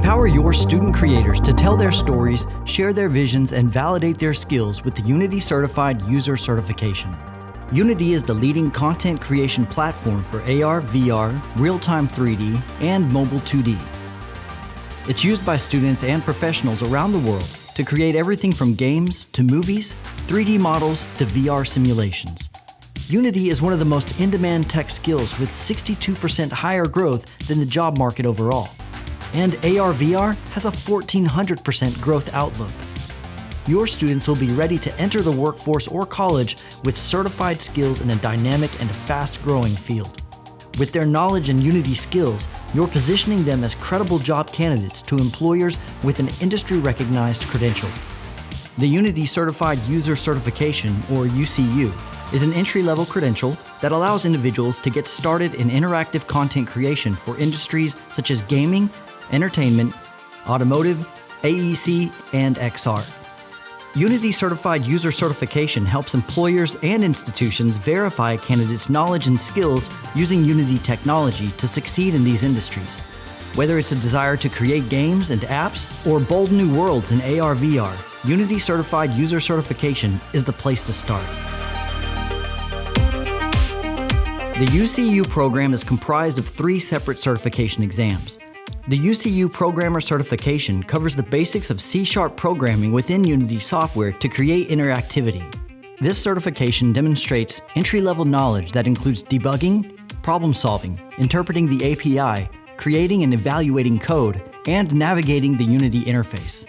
Empower your student creators to tell their stories, share their visions, and validate their skills with the Unity Certified User Certification. Unity is the leading content creation platform for AR, VR, real-time 3D, and mobile 2D. It's used by students and professionals around the world to create everything from games to movies, 3D models to VR simulations. Unity is one of the most in-demand tech skills with 62% higher growth than the job market overall. And AR/VR has a 1,400% growth outlook. Your students will be ready to enter the workforce or college with certified skills in a dynamic and fast-growing field. With their knowledge and Unity skills, you're positioning them as credible job candidates to employers with an industry-recognized credential. The Unity Certified User Certification, or UCU, is an entry-level credential that allows individuals to get started in interactive content creation for industries such as gaming, entertainment, automotive, AEC, and XR. Unity Certified User Certification helps employers and institutions verify a candidate's knowledge and skills using Unity technology to succeed in these industries. Whether it's a desire to create games and apps or bold new worlds in AR/VR, Unity Certified User Certification is the place to start. The UCU program is comprised of 3 separate certification exams. The UCU Programmer Certification covers the basics of C# programming within Unity software to create interactivity. This certification demonstrates entry-level knowledge that includes debugging, problem-solving, interpreting the API, creating and evaluating code, and navigating the Unity interface.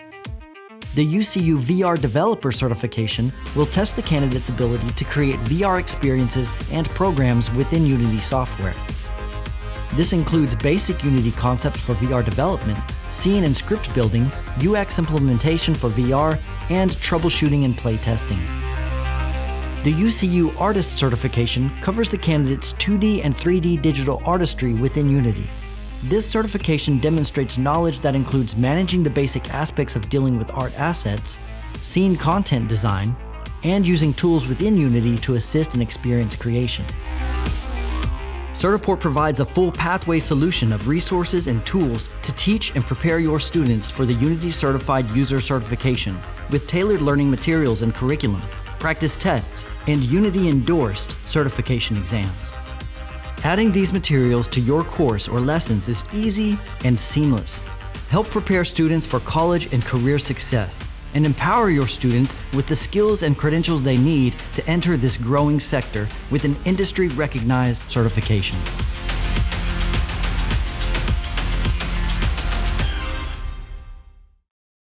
The UCU VR Developer Certification will test the candidate's ability to create VR experiences and programs within Unity software. This includes basic Unity concepts for VR development, scene and script building, UX implementation for VR, and troubleshooting and playtesting. The UCU Artist Certification covers the candidate's 2D and 3D digital artistry within Unity. This certification demonstrates knowledge that includes managing the basic aspects of dealing with art assets, scene content design, and using tools within Unity to assist in experience creation. Certiport provides a full pathway solution of resources and tools to teach and prepare your students for the Unity Certified User Certification with tailored learning materials and curriculum, practice tests, and Unity-endorsed certification exams. Adding these materials to your course or lessons is easy and seamless. Help prepare students for college and career success, and empower your students with the skills and credentials they need to enter this growing sector with an industry-recognized certification.